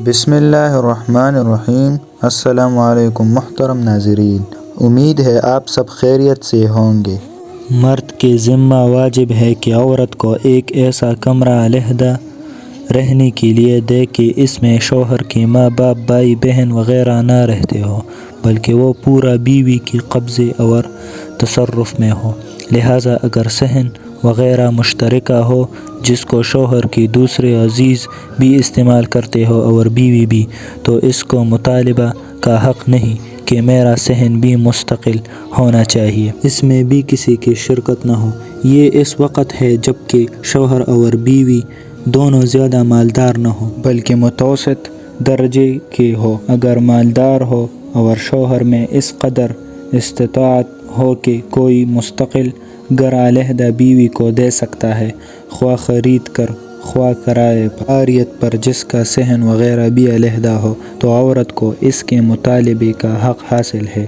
بسم اللہ الرحمن الرحیم۔ السلام علیکم محترم ناظرین، امید ہے آپ سب خیریت سے ہوں گے۔ مرد کے ذمہ واجب ہے کہ عورت کو ایک ایسا کمرہ علیحدہ رہنے کے لیے دے کہ اس میں شوہر کے ماں باپ، بھائی بہن وغیرہ نہ رہتے ہو، بلکہ وہ پورا بیوی کے قبضے اور تصرف میں ہو۔ لہٰذا اگر صحن وغیرہ مشترکہ ہو جس کو شوہر کے دوسرے عزیز بھی استعمال کرتے ہو اور بیوی بھی، تو اس کو مطالبہ کا حق نہیں کہ میرا صحن بھی مستقل ہونا چاہیے، اس میں بھی کسی کی شرکت نہ ہو۔ یہ اس وقت ہے جب کہ شوہر اور بیوی دونوں زیادہ مالدار نہ ہوں بلکہ متوسط درجے کے ہو۔ اگر مالدار ہو اور شوہر میں اس قدر استطاعت ہو کہ کوئی مستقل گھر علیحدہ بیوی کو دے سکتا ہے، خواہ خرید کر خواہ کرائے پر، عاریت پر، جس کا صحن وغیرہ بھی علیحدہ ہو، تو عورت کو اس کے مطالبے کا حق حاصل ہے۔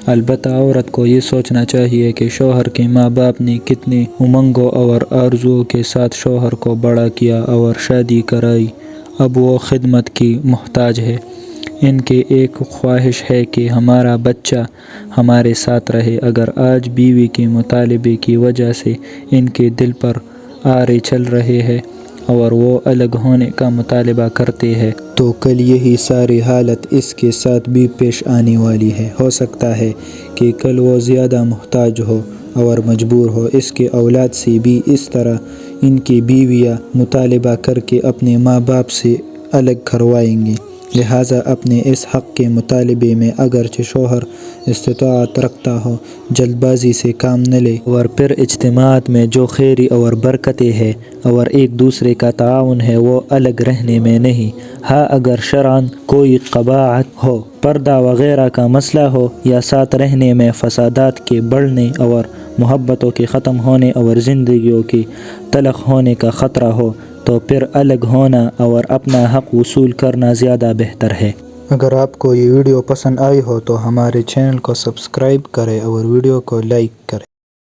البتہ عورت کو یہ سوچنا چاہیے کہ شوہر کے ماں باپ نے کتنے امنگوں اور آرزوؤں کے ساتھ شوہر کو بڑا کیا اور شادی کرائی، اب وہ خدمت کی محتاج ہے۔ ان کی ایک خواہش ہے کہ ہمارا بچہ ہمارے ساتھ رہے۔ اگر آج بیوی کے مطالبے کی وجہ سے ان کے دل پر آرے چل رہے ہیں اور وہ الگ ہونے کا مطالبہ کرتے ہیں، تو کل یہی ساری حالت اس کے ساتھ بھی پیش آنے والی ہے۔ ہو سکتا ہے کہ کل وہ زیادہ محتاج ہو اور مجبور ہو، اس کے اولاد سے بھی اس طرح ان کی بیویاں مطالبہ کر کے اپنے ماں باپ سے الگ کروائیں گی۔ لہٰذا اپنے اس حق کے مطالبے میں اگرچہ شوہر استطاعت رکھتا ہو، جلد بازی سے کام نہ لے، اور پھر اجتماعات میں جو خیری اور برکتیں ہیں اور ایک دوسرے کا تعاون ہے وہ الگ رہنے میں نہیں۔ ہاں، اگر شرعاً کوئی قباحت ہو، پردہ وغیرہ کا مسئلہ ہو، یا ساتھ رہنے میں فسادات کے بڑھنے اور محبتوں کے ختم ہونے اور زندگیوں کے تلخ ہونے کا خطرہ ہو، تو پھر الگ ہونا اور اپنا حق وصول کرنا زیادہ بہتر ہے۔ اگر آپ کو یہ ویڈیو پسند آئی ہو تو ہمارے چینل کو سبسکرائب کریں اور ویڈیو کو لائک کریں۔